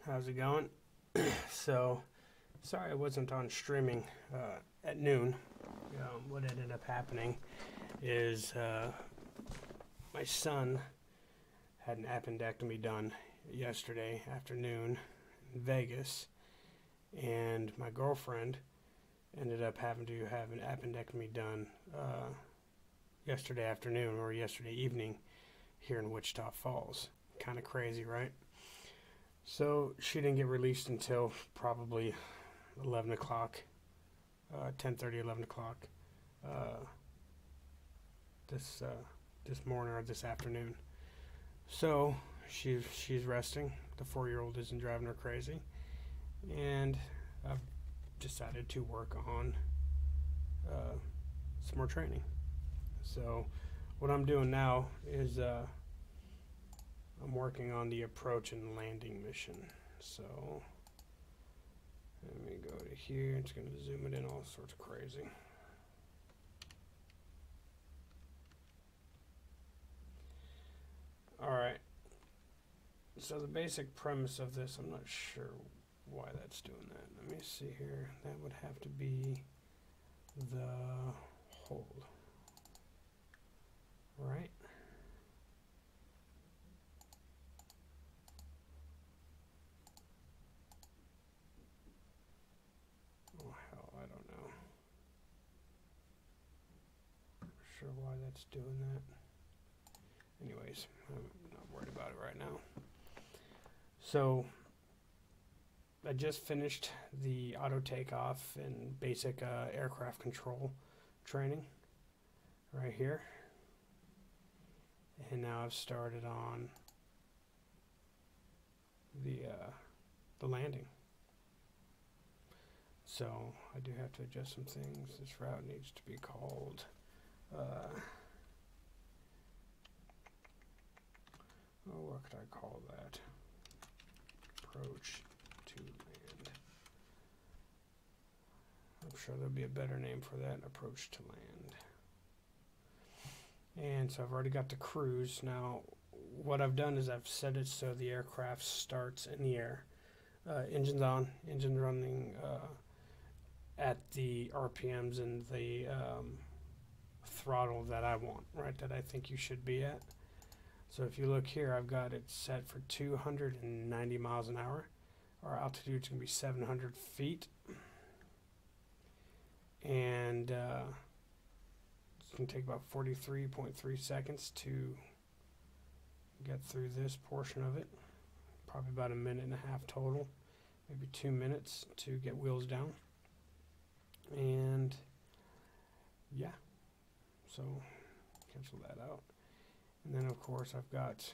How's it going? So, sorry I wasn't on streaming at noon. What ended up happening is my son had an appendectomy done yesterday afternoon in Vegas, and my girlfriend ended up having to have an appendectomy done yesterday afternoon or yesterday evening here in Wichita Falls. Kind of crazy, right? So she didn't get released until probably 11 o'clock, 10:30, 11 o'clock uh, this morning or this afternoon. So she's resting. The 4-year-old isn't driving her crazy, and I've decided to work on some more training. So what I'm doing now is I'm working on the approach and landing mission. So let me go to here. It's going to zoom it in all sorts of crazy. Alright. So the basic premise of this, I'm not sure why that's doing that. Let me see here. That would have to be the hold. Right? Oh hell, I don't know. Not sure why that's doing that. Anyways, I'm not worried about it right now. So I just finished the auto takeoff and basic aircraft control training right here, and now I've started on the landing. So I do have to adjust some things. This route needs to be called what could I call that? Approach to land. I'm sure there'll be a better name for that. Approach to land. And so I've already got the cruise. Now what I've done is I've set it so the aircraft starts in the air. Engine's on, engine running at the RPMs and the throttle that I want, right, that I think you should be at. So if you look here, I've got it set for 290 miles an hour. Our altitude is going to be 700 feet. And it's going to take about 43.3 seconds to get through this portion of it. Probably about a minute and a half total, maybe 2 minutes to get wheels down. And yeah, so cancel that out. And then of course I've got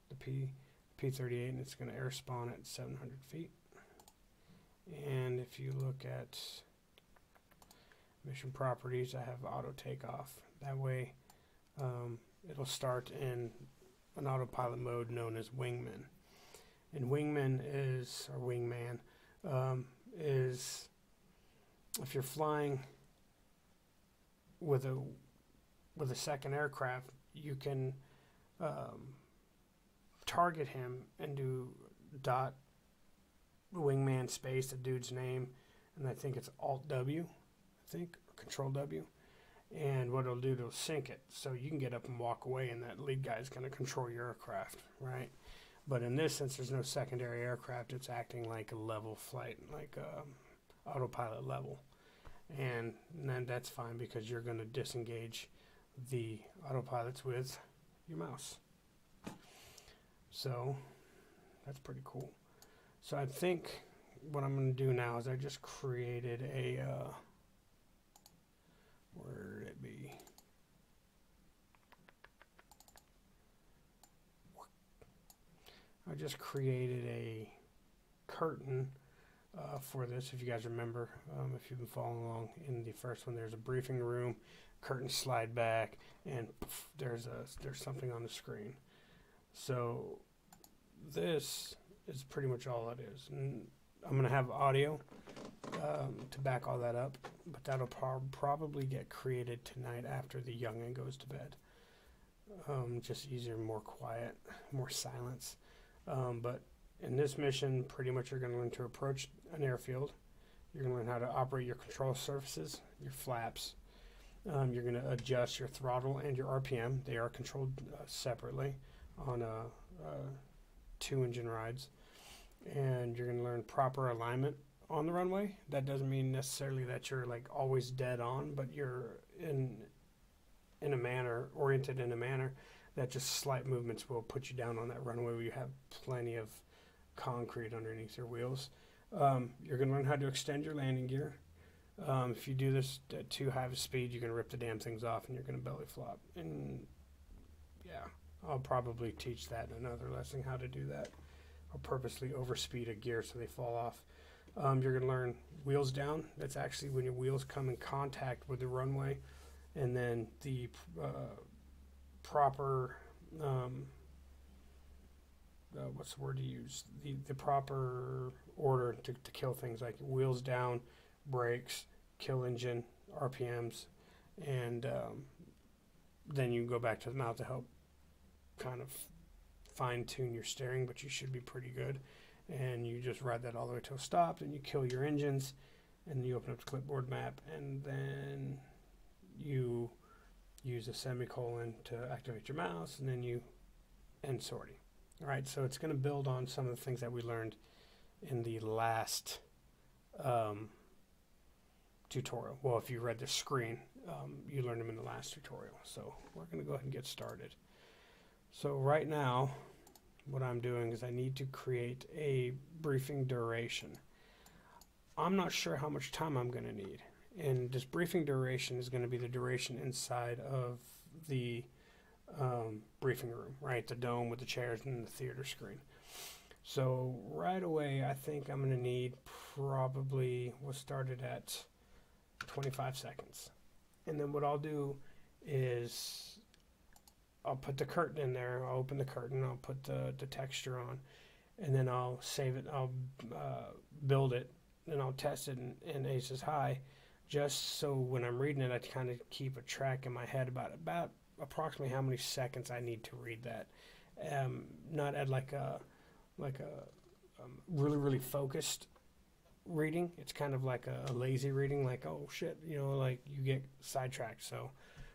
the P-38, and it's going to air spawn at 700 feet. And if you look at mission properties, I have auto takeoff. That way it'll start in an autopilot mode known as wingman. And wingman is, or wingman, is if you're flying with a second aircraft, you can target him and do dot wingman space, the dude's name, and I think it's Alt W, I think, Control W. And what it'll do, it'll sync it. So you can get up and walk away, and that lead guy is going to control your aircraft, right? But in this, since there's no secondary aircraft, it's acting like a level flight, like autopilot level. And then that's fine because you're going to disengage the autopilots with your mouse. So that's pretty cool. So I think what I'm going to do now is I just created a where would it be? I just created a curtain for this. If you guys remember, if you've been following along in the first one, there's a briefing room, curtains slide back, and poof, there's something on the screen. So this is pretty much all it is. And I'm going to have audio to back all that up, but that'll probably get created tonight after the youngin goes to bed. Just easier, more quiet, more silence. But in this mission, pretty much you're going to learn to approach an airfield. You're going to learn how to operate your control surfaces, your flaps. You're going to adjust your throttle and your RPM. They are controlled separately on 2-engine rides. And you're going to learn proper alignment on the runway. That doesn't mean necessarily that you're like always dead on, but you're in a manner, oriented in a manner that just slight movements will put you down on that runway where you have plenty of concrete underneath your wheels. You're going to learn how to extend your landing gear. If you do this at too high of a speed, you're going to rip the damn things off and you're going to belly flop. And yeah, I'll probably teach that in another lesson, how to do that. I'll purposely overspeed a gear so they fall off. You're going to learn wheels down. That's actually when your wheels come in contact with the runway. And then the proper, what's the word to use? The proper order to kill things, like wheels down, brakes, kill engine, RPMs, and then you go back to the mouth to help kind of fine-tune your steering, but you should be pretty good. And you just ride that all the way till stopped, and you kill your engines, and you open up the clipboard map, and then you use a semicolon to activate your mouse, and then you end sortie. All right, so it's going to build on some of the things that we learned in the last tutorial. Well, if you read the screen, you learned them in the last tutorial. So we're going to go ahead and get started. So right now, what I'm doing is I need to create a briefing duration. I'm not sure how much time I'm going to need. And this briefing duration is going to be the duration inside of the briefing room, right? The dome with the chairs and the theater screen. So right away, I think I'm going to need probably, we'll start it at 25 seconds. And then what I'll do is I'll put the curtain in there. I'll open the curtain. I'll put the texture on. And then I'll save it. I'll build it. And I'll test it in Aces High. Just so when I'm reading it, I kind of keep a track in my head about approximately how many seconds I need to read that. Not at like a really, really focused reading. It's kind of like a lazy reading, like, oh shit, you know, like you get sidetracked. So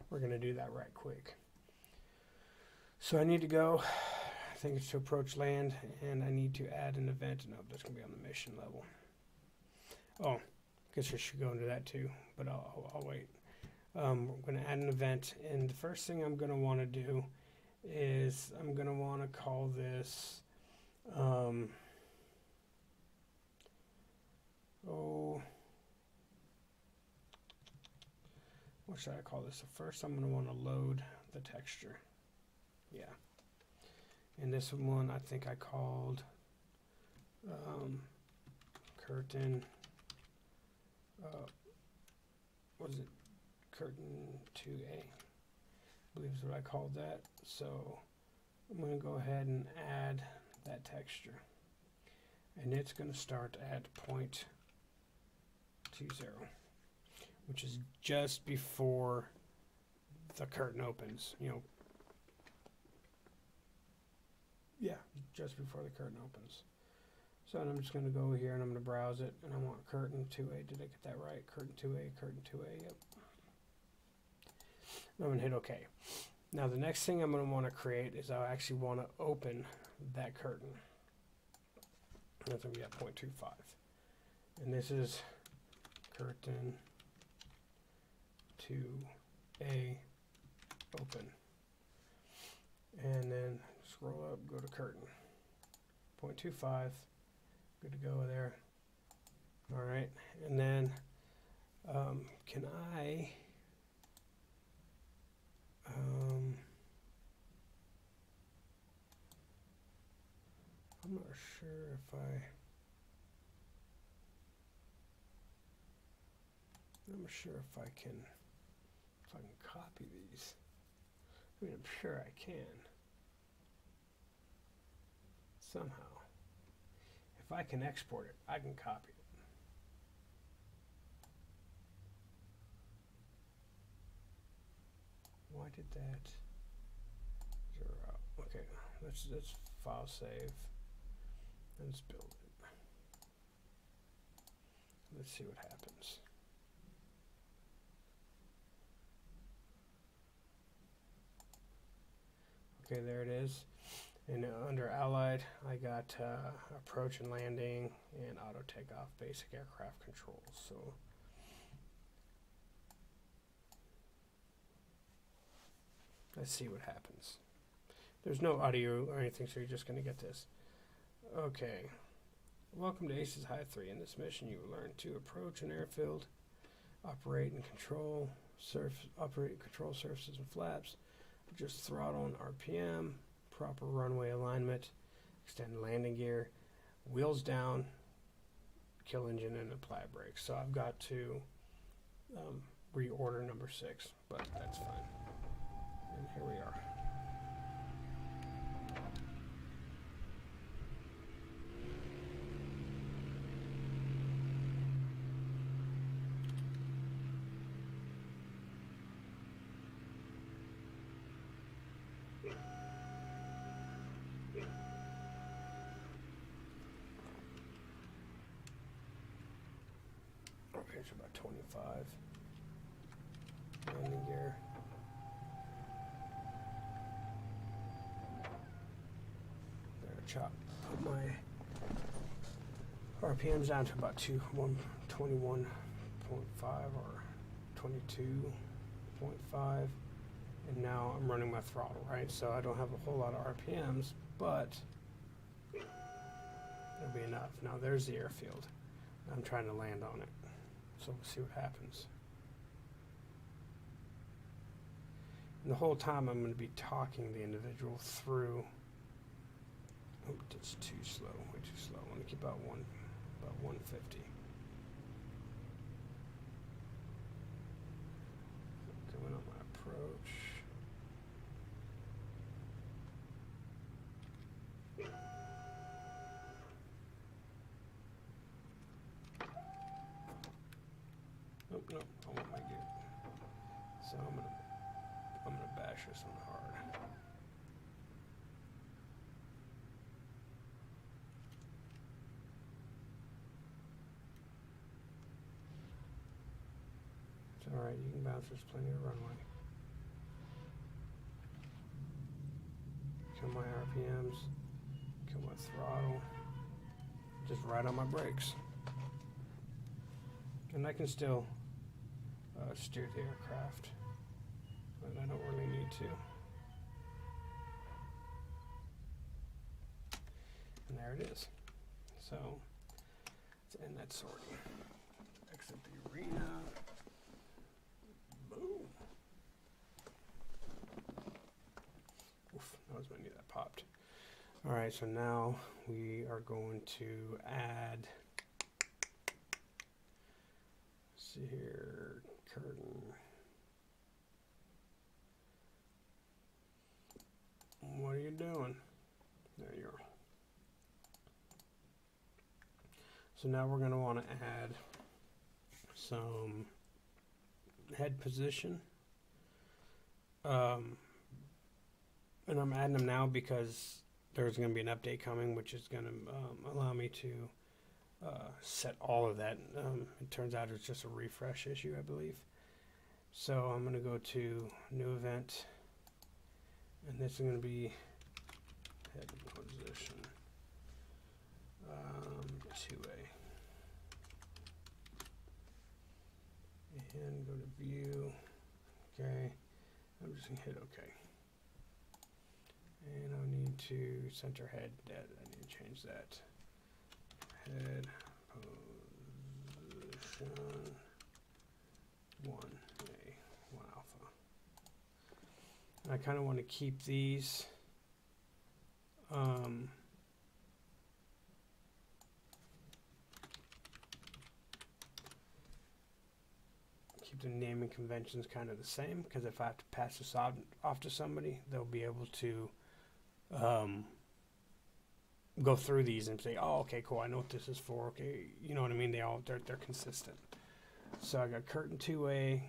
we're going to do that right quick. So I need to go, I think it's to approach land, and I need to add an event. No, that's going to be on the mission level. Oh, I guess I should go into that too, but I'll wait. I'm going to add an event, and the first thing I'm going to want to do is I'm going to want to call this, what should I call this? So first I'm going to want to load the texture. Yeah. And this one I think I called curtain, what is it? Curtain 2A, I believe is what I called that. So I'm going to go ahead and add that texture. And it's going to start at 0.20, which is just before the curtain opens, you know. Yeah, just before the curtain opens. So I'm just going to go here and I'm going to browse it, and I want curtain 2A. Did I get that right? Curtain 2A, curtain 2A, yep. I'm going to hit OK. Now the next thing I'm going to want to create is I actually want to open that curtain. That's going to be at 0.25. And this is curtain 2A open. And then scroll up, go to curtain. 0.25. Good to go there. All right. And then can I... I'm not sure if I can copy these. I mean, I'm sure I can somehow. If I can export it, I can copy it. Why did that zero out? Okay, let's file save. Let's build it. Let's see what happens. Okay, there it is. And under Allied, I got approach and landing and auto takeoff, basic aircraft controls. So let's see what happens. There's no audio or anything, so you're just going to get this. Okay. Welcome to ACES High 3. In this mission, you will learn to approach an airfield, operate and control surfaces and flaps, adjust throttle and RPM, proper runway alignment, extend landing gear, wheels down, kill engine, and apply brakes. So I've got to reorder number 6, but that's fine. And here we are. Okay, it's about 25. Landing gear. There, chop. Put my RPMs down to about 121.5 or 22.5. And now I'm running my throttle, right? So I don't have a whole lot of RPMs, but it'll be enough. Now there's the airfield. I'm trying to land on it. So we'll see what happens. And the whole time I'm going to be talking the individual through. Oh, it's too slow, way too slow. I want to keep about 150. Going on my approach. Oh, no, I want my gear. So I'm gonna bash this one hard. It's alright, you can bounce, there's plenty of runway. Kill my RPMs, kill my throttle, just right on my brakes. And I can still steer the aircraft, but I don't really need to. And there it is. So let's end that sortie. Exit the arena. Boom. Oof, that was my knee that popped. All right, so now we are going to add. Let's see here, curtain. What are you doing? There you are. So now we're going to want to add some head position. And I'm adding them now because there's going to be an update coming, which is going to allow me to set all of that. It turns out it's just a refresh issue, I believe. So I'm going to go to new event, and this is going to be head position 2A, and go to view. Okay, I'm just going to hit OK. And I need to center head dead. I need to change that. Head position 1A, 1 alpha. And I kind of want to keep these keep the naming conventions kind of the same, because if I have to pass this off to somebody, they'll be able to go through these and say, oh, okay, cool, I know what this is for. Okay, you know what I mean? They're consistent. So I got curtain 2A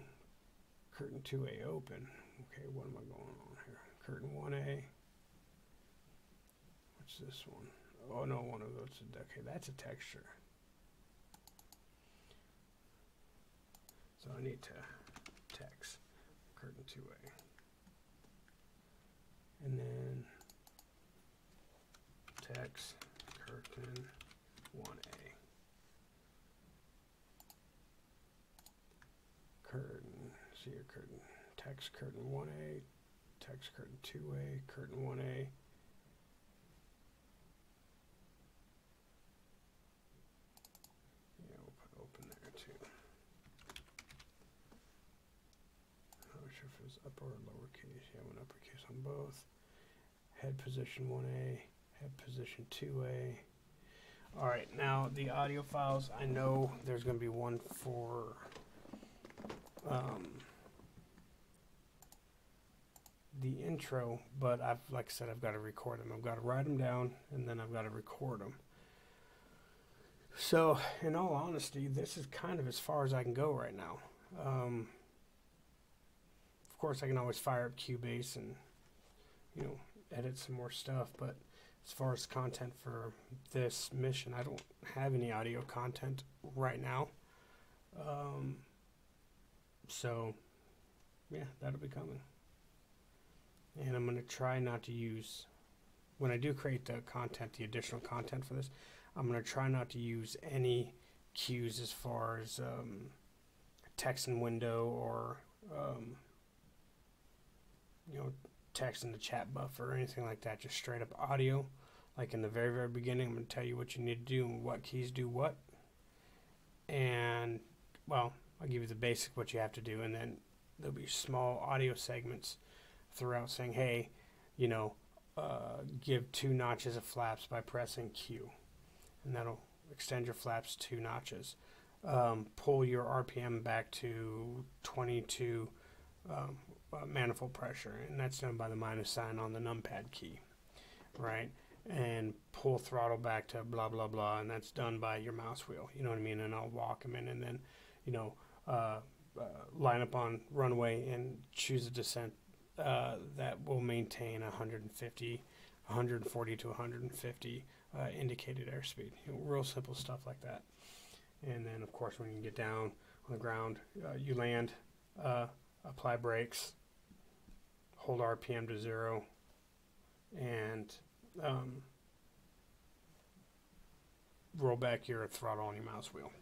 open. Okay, what am I going on here? Curtain 1A. What's this one? oh no, one of those. Okay, that's a texture. So I need to text curtain 2A. And then text curtain 1A. Curtain, see your curtain. Text curtain 1A, text curtain 2A, curtain 1A. Yeah, we'll put open there too. Not sure if it was upper or lowercase. Yeah, I went uppercase on both. Head position 1A, head position 2A. All right, now the audio files, I know there's going to be one for the intro, but like I said, I've got to record them. I've got to write them down, and then I've got to record them. So, in all honesty, this is kind of as far as I can go right now. Of course, I can always fire up Cubase and, edit some more stuff, but as far as content for this mission, I don't have any audio content right now. So, yeah, that'll be coming. And I'm going to try not to use, when I do create the content, the additional content for this, I'm going to try not to use any cues as far as text in window or, text in the chat buffer or anything like that. Just straight up audio. Like in the very, very beginning, I'm going to tell you what you need to do and what keys do what. And, well, I'll give you the basic what you have to do, and then there'll be small audio segments throughout saying, hey, give 2 notches of flaps by pressing Q, and that'll extend your flaps 2 notches. Pull your RPM back to 22 manifold pressure, and that's done by the minus sign on the numpad key, right? And pull throttle back to blah, blah, blah, and that's done by your mouse wheel, you know what I mean? And I'll walk them in, and then, line up on runway and choose a descent that will maintain 140 to 150 indicated airspeed. Real simple stuff like that. And then, of course, when you get down on the ground, you land, apply brakes, hold RPM to 0, and roll back your throttle on your mouse wheel.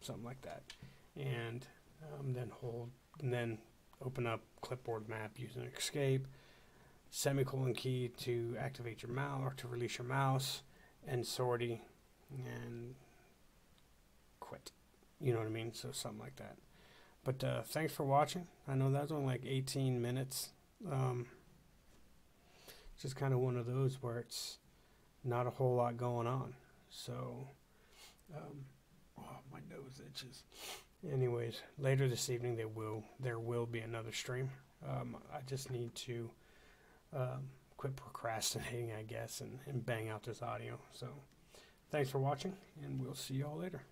Something like that. And then hold, and then open up clipboard map using escape, semicolon key to activate your mouse or to release your mouse, and sortie, and quit. You know what I mean? So something like that. But thanks for watching. I know that was only like 18 minutes. It's just kind of one of those where it's not a whole lot going on. So, my nose itches. Anyways, later this evening there will be another stream. I just need to quit procrastinating, I guess, and bang out this audio. So, thanks for watching, and we'll see y'all later.